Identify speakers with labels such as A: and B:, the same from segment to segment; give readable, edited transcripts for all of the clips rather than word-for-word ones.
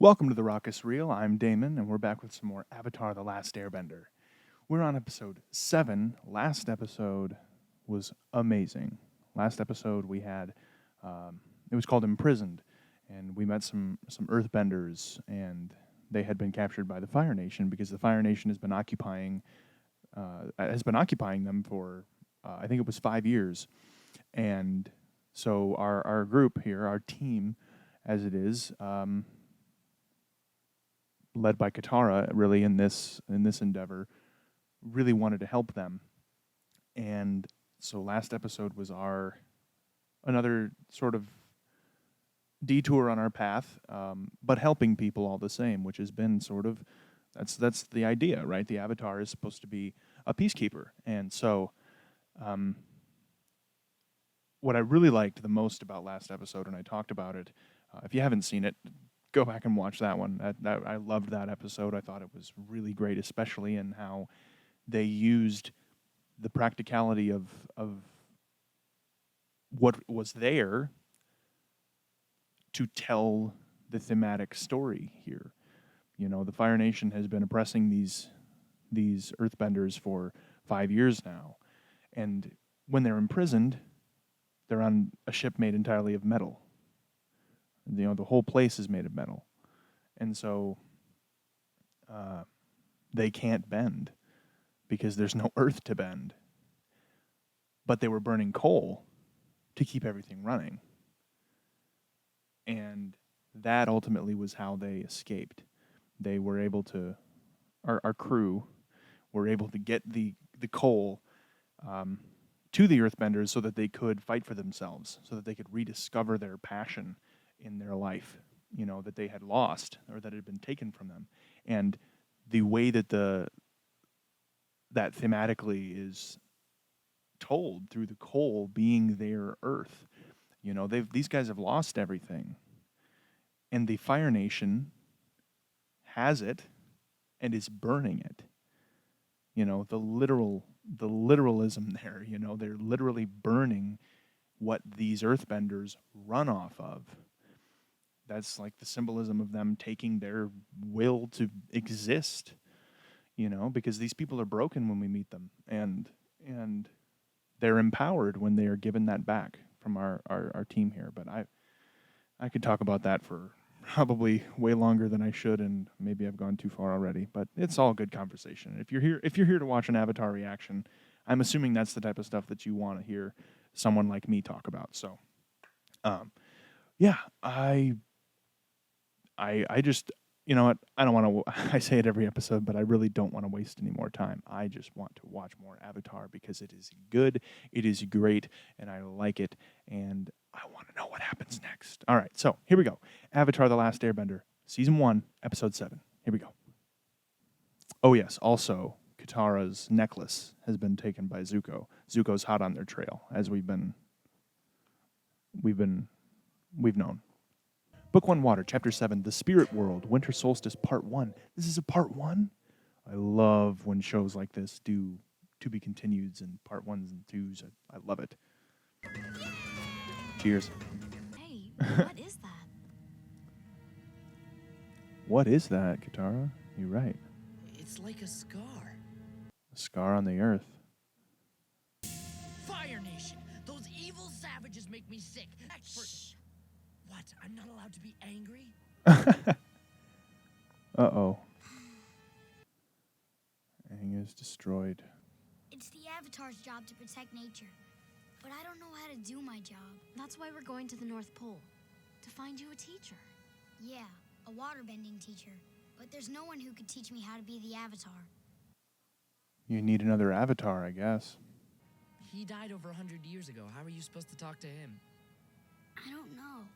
A: Welcome to the Raucous Reel. I'm Damon, and we're back with some more Avatar: The Last Airbender. We're on episode 7. Last episode was amazing. Last episode we had, it was called Imprisoned, and we met some Earthbenders, and they had been captured by the Fire Nation because the Fire Nation has been occupying them for, I think it was 5 years, and so our group here, our team, as it is. Led by Katara, really in this endeavor, really wanted to help them, and so last episode was another sort of detour on our path, but helping people all the same, which has been sort of that's the idea, right? The Avatar is supposed to be a peacekeeper, and so what I really liked the most about last episode, and I talked about it. If you haven't seen it, go back and watch that one. I loved that episode. I thought it was really great, especially in how they used the practicality of what was there to tell the thematic story here. You know, the Fire Nation has been oppressing these Earthbenders for 5 years now, and when they're imprisoned, they're on a ship made entirely of metal. You know, the whole place is made of metal. And so they can't bend because there's no earth to bend. But they were burning coal to keep everything running. And that ultimately was how they escaped. They were able to, our crew were able to get the coal to the Earthbenders so that they could fight for themselves, so that they could rediscover their passion in their life, you know, that they had lost or that had been taken from them. And the way that that thematically is told through the coal being their earth, you know, these guys have lost everything, and the Fire Nation has it and is burning it. You know, the literalism there, you know, they're literally burning what these Earthbenders run off of. That's like the symbolism of them taking their will to exist, you know, because these people are broken when we meet them, and they're empowered when they are given that back from our team here. But I could talk about that for probably way longer than I should, and maybe I've gone too far already, but it's all good conversation. If you're here to watch an Avatar reaction, I'm assuming that's the type of stuff that you want to hear someone like me talk about. So, yeah, I just, you know what, I don't want to, I say it every episode, but I really don't want to waste any more time. I just want to watch more Avatar because it is good, it is great, and I like it, and I want to know what happens next. All right, so here we go. Avatar: The Last Airbender, Season 1, Episode 7. Here we go. Oh yes, also, Katara's necklace has been taken by Zuko. Zuko's hot on their trail, as we've known. Book 1, Water, Chapter 7, The Spirit World, Winter Solstice, Part 1. This is a Part 1? I love when shows like this do to be continueds and Part 1s and 2s. I love it. Cheers.
B: Hey, what is that?
A: What is that, Katara? You're right.
C: It's like a scar.
A: A scar on the earth.
C: Fire Nation! Those evil savages make me sick.
B: Shh.
C: What? I'm not allowed to be angry?
A: Uh-oh. Aang is destroyed.
D: It's the Avatar's job to protect nature, but I don't know how to do my job.
B: That's why we're going to the North Pole, to find you a teacher.
D: Yeah, a waterbending teacher, but there's no one who could teach me how to be the Avatar.
A: You need another Avatar, I guess.
C: He died over 100 years ago. How are you supposed to talk to him?
D: I don't know.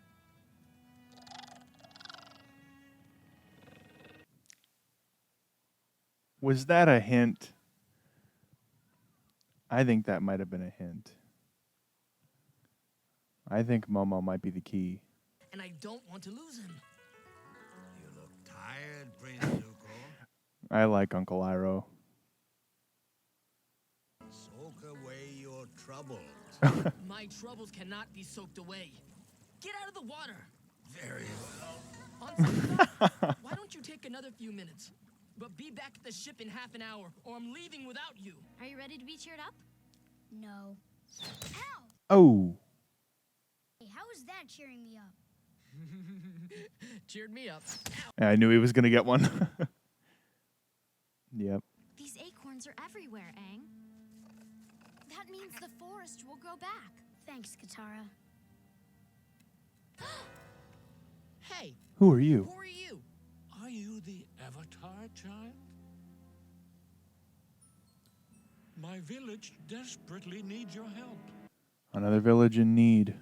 A: Was that a hint? I think that might have been a hint. I think Momo might be the key.
C: And I don't want to lose him.
E: You look tired, Prince Zuko.
A: I like Uncle Iroh.
E: Soak away your troubles.
C: My troubles cannot be soaked away. Get out of the water.
E: Very well.
C: On take another few minutes. But be back at the ship in half an hour, or I'm leaving without you.
B: Are you ready to be cheered up?
D: No. Ow!
A: Oh,
D: Hey, how is that cheering me up?
C: Cheered me up.
A: I knew he was gonna get one. Yep.
B: These acorns are everywhere, Aang. That means the forest will grow back.
D: Thanks, Katara.
C: Hey,
A: Who are you?
C: who are you?
E: Are you the Avatar, child? My village desperately needs your help.
A: Another village in need.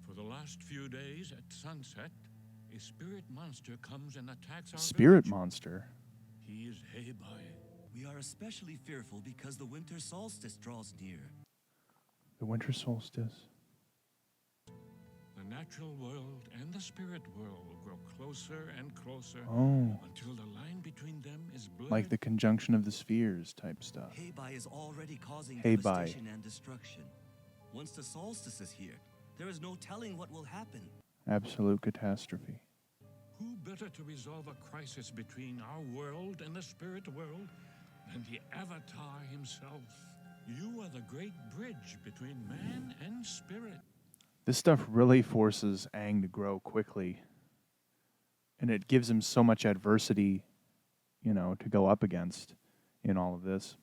E: For the last few days at sunset, a spirit monster comes and attacks our
A: Spirit
E: village.
A: monster.
E: He is Heibai.
F: We are especially fearful because the winter solstice draws near.
A: The winter solstice.
E: The natural world and the spirit world grow closer and closer
A: Oh,
E: until the line between them is blurred.
A: like the conjunction of the spheres type stuff.
F: Heibai is already causing
A: Heibai.
F: devastation and destruction. Once the solstice is here, there is no telling what will happen.
A: Absolute catastrophe.
E: Who better to resolve a crisis between our world and the spirit world than the Avatar himself? You are the great bridge between man and spirit.
A: This stuff really forces Aang to grow quickly. And it gives him so much adversity, you know, to go up against in all of this.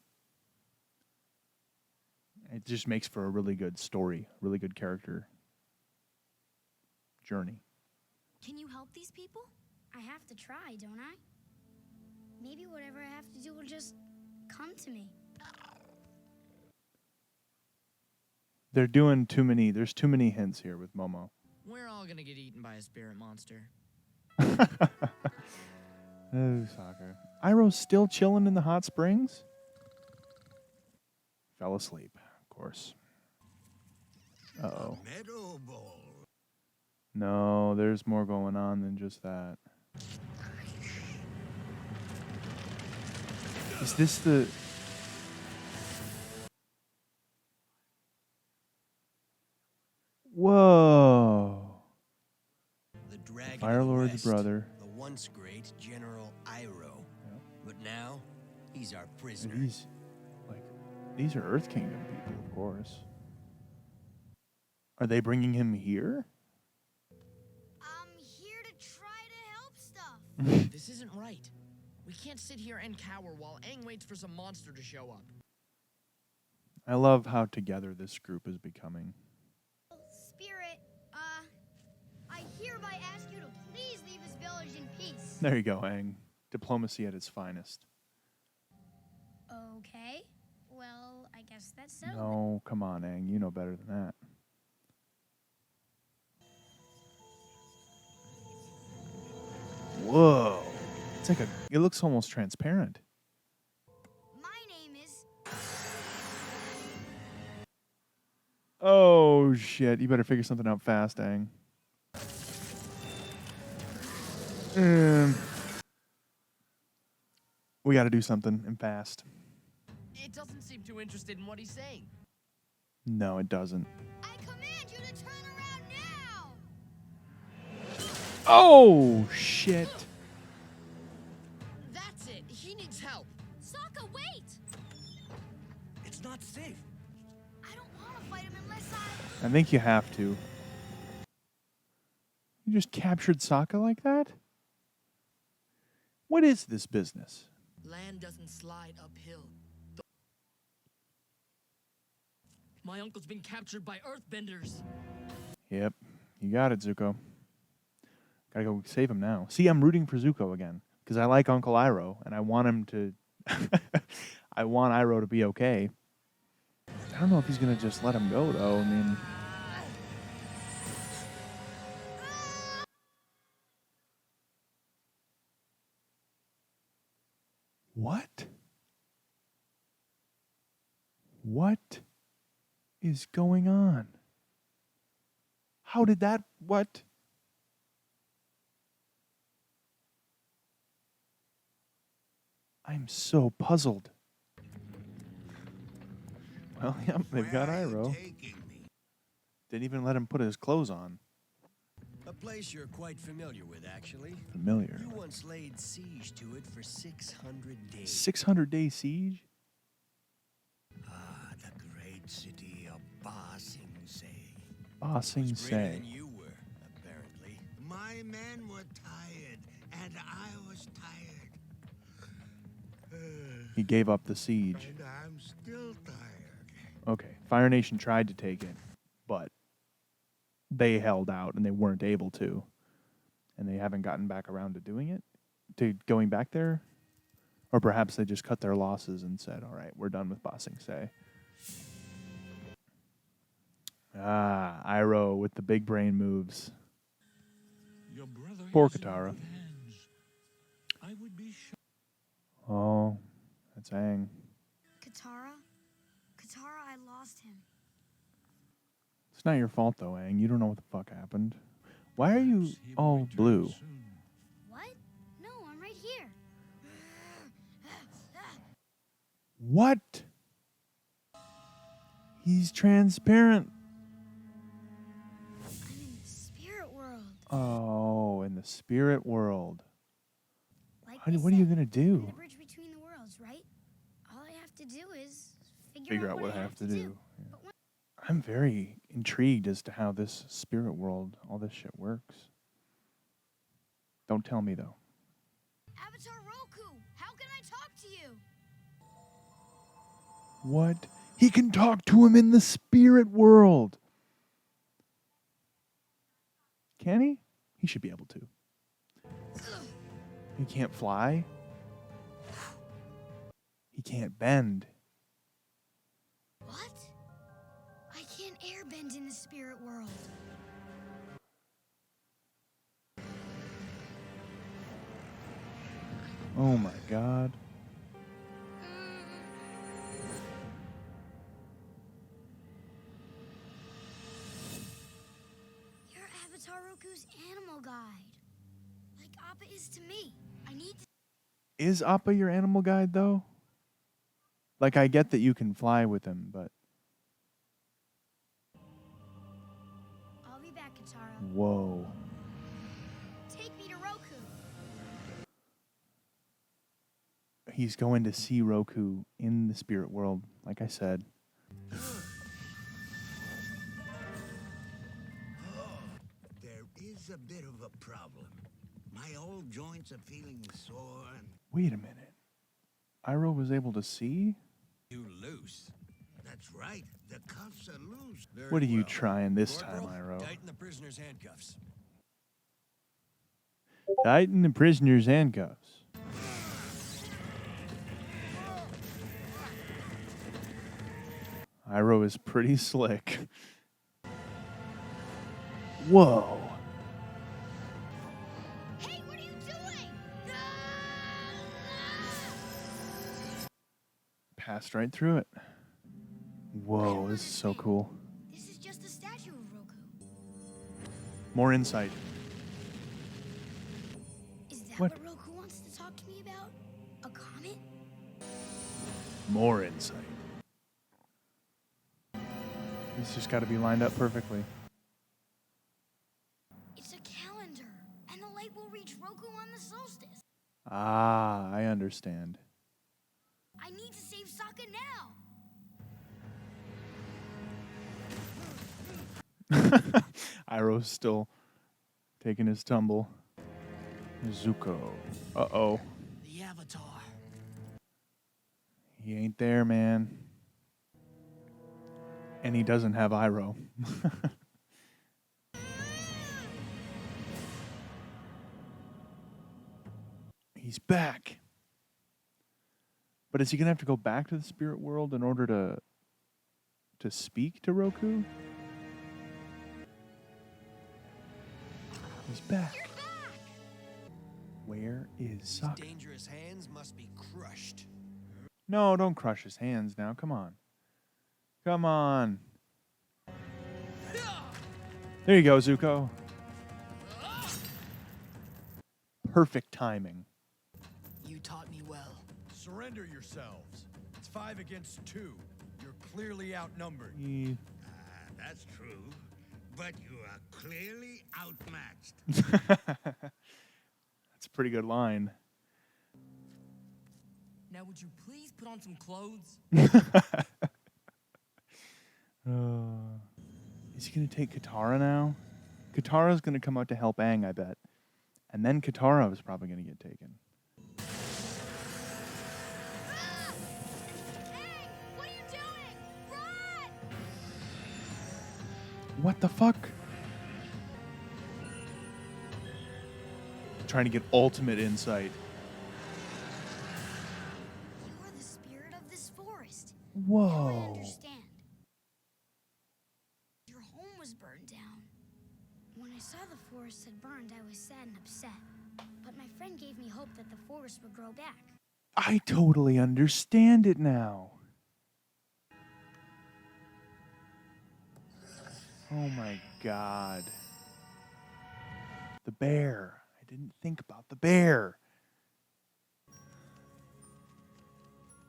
A: It just makes for a really good story, really good character journey.
B: Can you help these people?
D: I have to try, don't I? Maybe whatever I have to do will just come to me.
A: They're doing too many, there's too many hints here with Momo.
C: We're all gonna get eaten by a spirit monster.
A: Oh, Sokka. Iroh's still chilling in the hot springs? Fell asleep, of course. Uh-oh.
E: Meadow Ball.
A: No, there's more going on than just that. Is this the... Whoa.
G: The dragon
A: Fire
G: of the
A: Lord's
G: West,
A: brother.
G: the once great General Iroh. But now, he's our
A: And
G: prisoner.
A: he's like, these are Earth Kingdom people, of course. Are they bringing him here?
D: I'm here to try to help stuff.
C: This isn't right. We can't sit here and cower while Aang waits for some monster to show up.
A: I love how together this group is becoming.
D: Spirit, I hereby ask you to please leave this village in peace.
A: There you go, Aang. Diplomacy at its finest.
D: Okay. Well, I guess that's so.
A: No, come on, Aang. You know better than that. Whoa. It's like it looks almost transparent.
D: My name is...
A: Oh, shit. You better figure something out fast, Aang. We got to do something and fast.
C: It doesn't seem too interested in what he's saying.
A: No, it doesn't.
D: I command you to turn around now!
A: Oh, shit.
C: That's it. He needs help.
B: Sokka, wait!
F: It's not safe.
D: I don't want to fight him unless
A: I think you have to. You just captured Sokka like that? What is this business?
C: Land doesn't slide uphill. My uncle's been captured by Earthbenders.
A: Yep, you got it, Zuko. Gotta go save him now. See, I'm rooting for Zuko again because I like Uncle Iroh and I want him to. I want Iroh to be okay. I don't know if he's gonna just let him go though. I mean, what? What is going on? How did that? What? I'm so puzzled. Well, yep, they've got
E: Where are you
A: Iroh.
E: taking me?
A: Didn't even let him put his clothes on.
G: A place you're quite familiar with, actually.
A: Familiar.
G: You once laid siege to it for 600 days.
A: 600-day siege?
G: Ah, the great city of Ba Sing Se.
A: Ba Sing
G: Was greater
A: Se.
G: than you were, apparently. My men were tired, and I was tired.
A: He gave up the siege.
G: And I'm still tired.
A: Okay, Fire Nation tried to take it, but they held out and they weren't able to. And they haven't gotten back around to doing it? To going back there? Or perhaps they just cut their losses and said, all right, we're done with Ba Sing Se. Ah, Iroh with the big brain moves.
E: Your brother
A: Poor
E: is in
A: Katara.
E: good hands. I would be sure.
A: Oh, that's Aang.
D: Katara? Katara, I lost him.
A: It's not your fault, though, Aang. You don't know what the fuck happened. Why are you
E: Perhaps he will
A: all
E: return
A: blue?
E: soon.
D: What? No, I'm right here.
A: What? He's transparent.
D: I'm in the spirit world.
A: Oh, in the spirit world.
D: Like
A: What
D: they
A: are you
D: said,
A: going to
D: I'm
A: do?
D: the bridge between the worlds, right? All I have to do is
A: Figure out what I have to do. Yeah.
D: But when
A: I'm very intrigued as to how this spirit world, all this shit works. Don't tell me, though.
D: Avatar Roku, how can I talk to you?
A: What? He can talk to him in the spirit world. Can he? He should be able to. He can't fly. He can't bend.
D: What? I can't airbend in the spirit world.
A: Oh my god.
D: You're Avatar Roku's animal guide. Like Appa is to me. I need to...
A: Is Appa your animal guide, though? Like, I get that you can fly with him, but...
D: I'll be back, Katara.
A: Whoa.
D: Take me to Roku.
A: He's going to see Roku in the spirit world, like I said.
H: There is a bit of a problem. My old joints are feeling sore and
A: Wait a minute. Iroh was able to see?
G: You loose.
H: that's right. The cuffs are loose.
G: Very
A: What are you
G: well.
A: trying this time,
G: Corporal,
A: Iroh?
G: tighten the prisoner's handcuffs.
A: Tighten the prisoner's handcuffs. Iroh is pretty slick. Whoa.
D: Hey, what are you doing?
A: Passed right through it. Whoa, this is so cool.
D: This is just a statue of Roku.
A: More insight.
D: Is that
A: What?
D: what Roku wants to talk to me about? A comet?
A: More insight. This just got to be lined up perfectly.
D: It's a calendar, and the light will reach Roku on the solstice.
A: Ah, I understand.
D: I need to save Sokka now.
A: Iroh's still taking his tumble. Zuko. Uh-oh.
C: The Avatar.
A: He ain't there, man. And he doesn't have Iroh. He's back. But is he going to have to go back to the spirit world in order to speak to Roku? He's back.
D: You're back!
A: Where is
G: These
A: Sokka?
G: dangerous hands must be crushed.
A: No, don't crush his hands now. Come on. Come on. There you go, Zuko. Perfect timing.
C: You taught me well.
I: Surrender yourselves. It's 5 against 2. You're clearly outnumbered.
A: Eh,
H: that's true.
G: but you are clearly outmatched.
A: That's a pretty good line.
C: Now, would you please put on some clothes?
A: Is he going to take Katara now? Katara's going to come out to help Aang, I bet. And then Katara is probably going to get taken.
B: Aang, what are you doing? Run!
A: What the fuck? Trying to get ultimate insight.
D: You are the spirit of this forest. Now I
A: Whoa.
D: understand. Your home was burned down. When I saw the forest had burned, I was sad and upset. But my friend gave me hope that the forest would grow back.
A: I totally understand it now. Oh my god. The bear. I didn't think about the bear.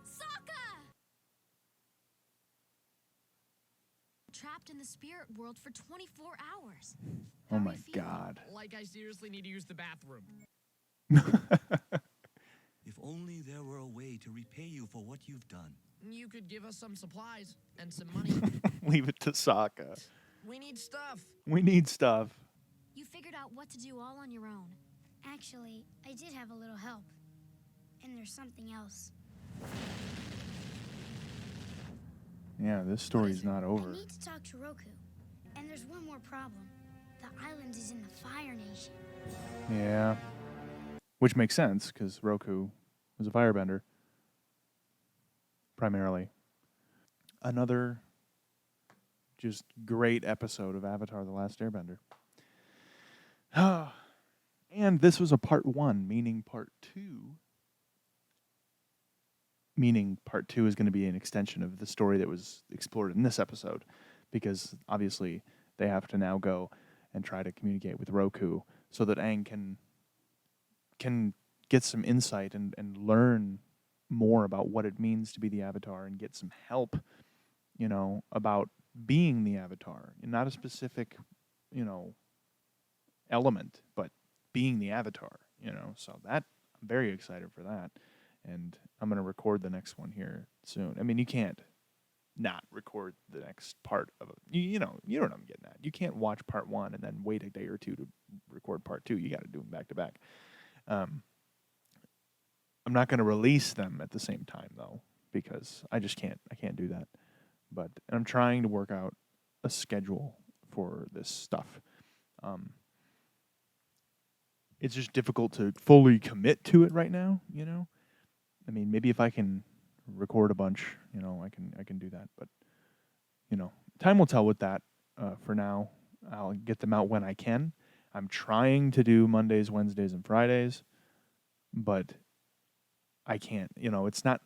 B: Sokka! Trapped in the spirit world for 24 hours.
A: Oh
B: How are
A: my
B: you feeling?
A: god.
C: Like I seriously need to use the bathroom.
F: If only there were a way to repay you for what you've done.
C: You could give us some supplies and some money.
A: Leave it to Sokka.
C: We need stuff.
A: We need stuff.
B: You figured out what to do all on your own.
D: Actually, I did have a little help. And there's something else.
A: Yeah, this story's not
D: I
A: over.
D: need to talk to Roku. And there's one more problem. The island is in the Fire Nation.
A: Yeah. Which makes sense, because Roku was a firebender. Primarily. Another just great episode of Avatar: The Last Airbender. And this was a part 1, meaning part 2 is going to be an extension of the story that was explored in this episode, because obviously they have to now go and try to communicate with Roku so that Aang can get some insight and learn more about what it means to be the Avatar and get some help, about being the Avatar. And not a specific, element, but being the Avatar, So that, I'm very excited for that. And I'm going to record the next one here soon. I mean, you can't not record the next part of it. You know what I'm getting at. You can't watch part 1 and then wait a day or two to record part 2. You got to do them back to back. I'm not going to release them at the same time, though, because I can't do that. But I'm trying to work out a schedule for this stuff. It's just difficult to fully commit to it right now, I mean, maybe if I can record a bunch, I can do that. But, time will tell with that. For now, I'll get them out when I can. I'm trying to do Mondays, Wednesdays, and Fridays, but I can't. It's not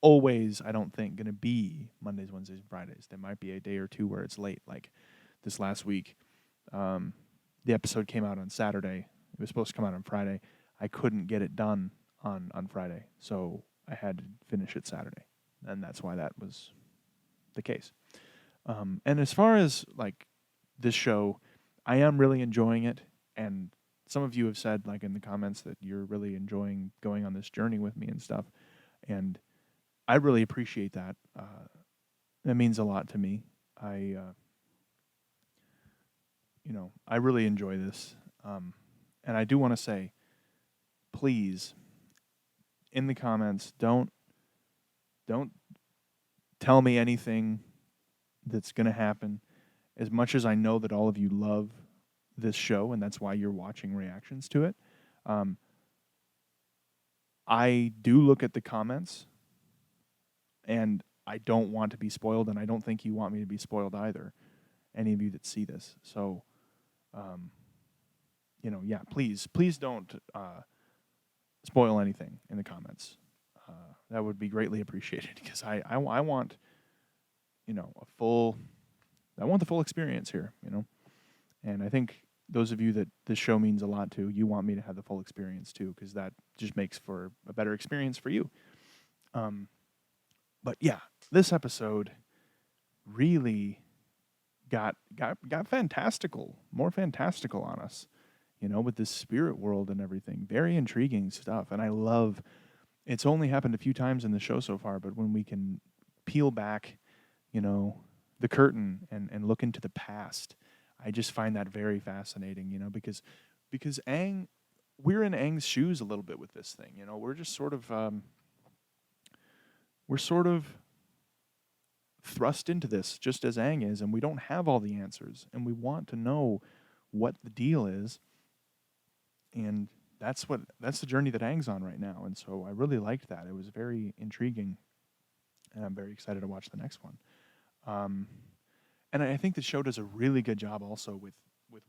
A: always, I don't think, going to be Mondays, Wednesdays, and Fridays. There might be a day or two where it's late, like this last week. The episode came out on Saturday. It was supposed to come out on Friday. I couldn't get it done on Friday, so I had to finish it Saturday, and that's why that was the case. And as far as like this show, I am really enjoying it, and some of you have said, like in the comments, that you're really enjoying going on this journey with me and stuff, and I really appreciate that. That means a lot to me. I really enjoy this. And I do want to say, please, in the comments, don't tell me anything that's going to happen. As much as I know that all of you love this show, and that's why you're watching reactions to it, I do look at the comments, and I don't want to be spoiled, and I don't think you want me to be spoiled either, any of you that see this. So, please don't spoil anything in the comments. That would be greatly appreciated, because I want, I want the full experience here, And I think those of you that this show means a lot to, you want me to have the full experience too, because that just makes for a better experience for you. But yeah, this episode really got fantastical, more fantastical on us, with this spirit world and everything. Very intriguing stuff, and I love. It's only happened a few times in the show so far, but when we can peel back, the curtain and look into the past, I just find that very fascinating. Because Aang, we're in Aang's shoes a little bit with this thing. We're just sort of we're sort of thrust into this just as Aang is, and we don't have all the answers, and we want to know what the deal is, and that's the journey that Aang's on right now. And so I really liked that. It was very intriguing, and I'm very excited to watch the next one. And I think the show does a really good job also with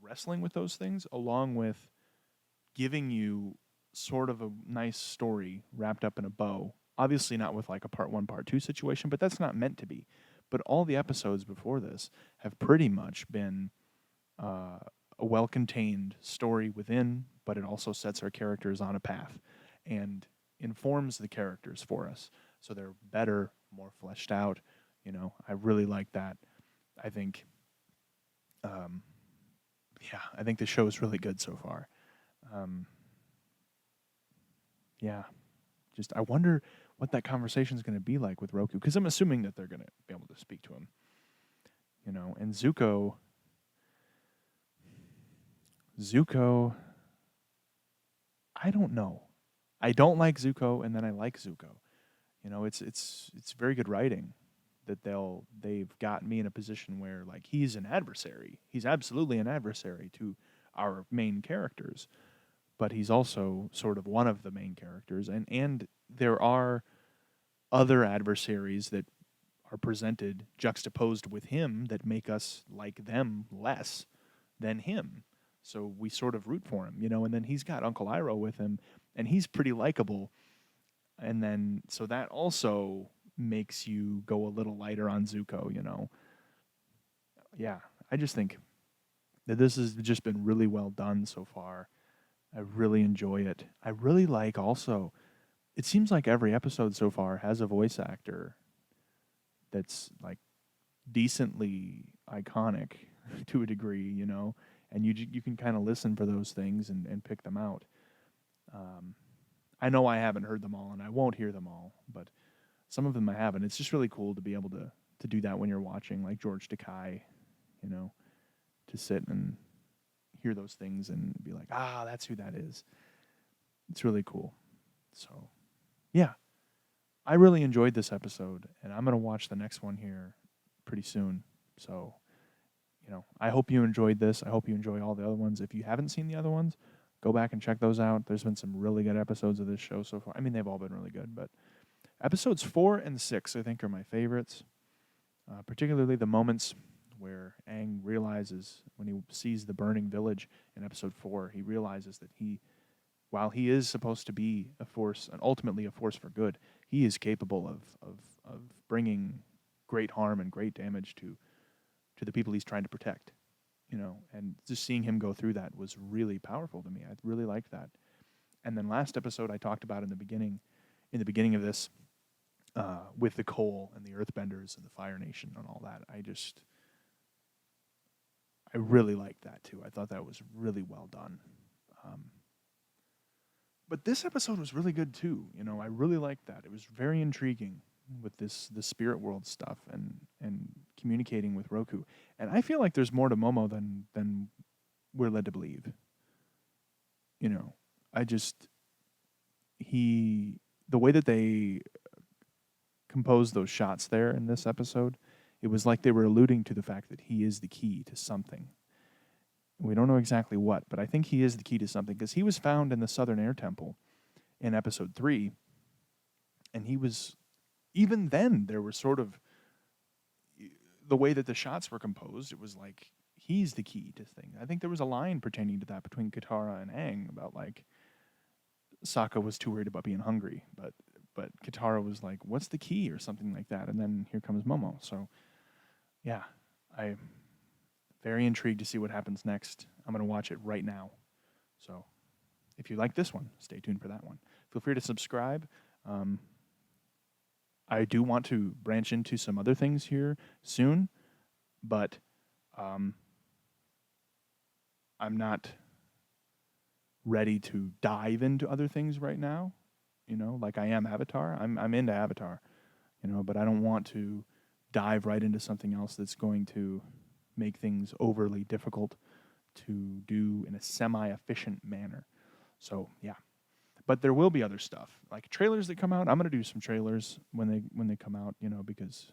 A: wrestling with those things, along with giving you sort of a nice story wrapped up in a bow. Obviously not with like a part 1, part 2 situation, but that's not meant to be. But all the episodes before this have pretty much been a well-contained story within, but it also sets our characters on a path and informs the characters for us. So they're better, more fleshed out. I really like that. I think, I think the show is really good so far. Just I wonder what that conversation is going to be like with Roku, because I'm assuming that they're going to be able to speak to him. And Zuko, I don't know. I don't like Zuko, and then I like Zuko. It's very good writing that they've got me in a position where like he's an adversary. He's absolutely an adversary to our main characters, but he's also sort of one of the main characters, and there are other adversaries that are presented juxtaposed with him that make us like them less than him. So we sort of root for him, and then he's got Uncle Iroh with him, and he's pretty likable. And then, so that also makes you go a little lighter on Zuko, Yeah, I just think that this has just been really well done so far. I really enjoy it. I really like also, it seems like every episode so far has a voice actor that's like decently iconic to a degree, and you can kind of listen for those things and pick them out. I know I haven't heard them all, and I won't hear them all, but some of them I haven't. It's just really cool to be able to do that when you're watching, like George Takei, to sit and hear those things and be like, that's who that is. It's really cool. So, yeah, I really enjoyed this episode, and I'm going to watch the next one here pretty soon. So, I hope you enjoyed this. I hope you enjoy all the other ones. If you haven't seen the other ones, go back and check those out. There's been some really good episodes of this show so far. I mean, they've all been really good, but episodes 4 and 6, I think, are my favorites, particularly the moments where Aang realizes, when he sees the burning village in episode 4, he realizes that while he is supposed to be a force, and ultimately a force for good, he is capable of bringing great harm and great damage to the people he's trying to protect. And just seeing him go through that was really powerful to me. I really liked that. And then last episode I talked about in the beginning of this, with the coal and the earthbenders and the Fire Nation and all that. I really liked that too. I thought that was really well done. But this episode was really good too. I really liked that. It was very intriguing with the spirit world stuff and communicating with Roku. And I feel like there's more to Momo than we're led to believe. The way that they composed those shots there in this episode, it was like they were alluding to the fact that he is the key to something. We don't know exactly what, but I think he is the key to something, because he was found in the Southern Air Temple in episode 3, and he was, even then, there was sort of, the way that the shots were composed, it was like he's the key to things. I think there was a line pertaining to that between Katara and Aang about like Sokka was too worried about being hungry, but Katara was like, "What's the key?" or something like that, and then here comes Momo. So, yeah, I'm very intrigued to see what happens next. I'm going to watch it right now. So, if you like this one, stay tuned for that one. Feel free to subscribe. I do want to branch into some other things here soon, but Um, I'm not ready to dive into other things right now, like I am Avatar. I'm into Avatar, but I don't want to dive right into something else that's going to make things overly difficult to do in a semi-efficient manner. So, yeah. But there will be other stuff, like trailers that come out. I'm going to do some trailers when they come out, because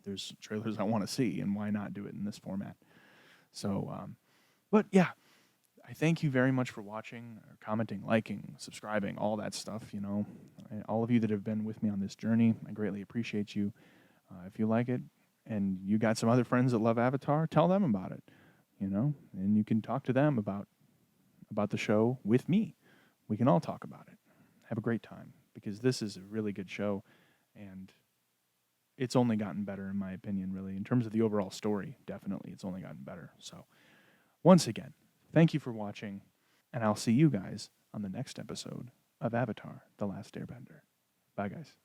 A: there's trailers I want to see, and why not do it in this format? So, but yeah, I thank you very much for watching, or commenting, liking, subscribing, all that stuff. All of you that have been with me on this journey, I greatly appreciate you. If you like it, and you got some other friends that love Avatar, tell them about it. And you can talk to them about the show with me. We can all talk about it. Have a great time, because this is a really good show, and it's only gotten better, in my opinion, really. In terms of the overall story, definitely, it's only gotten better. So, once again, thank you for watching, and I'll see you guys on the next episode of Avatar: The Last Airbender. Bye, guys.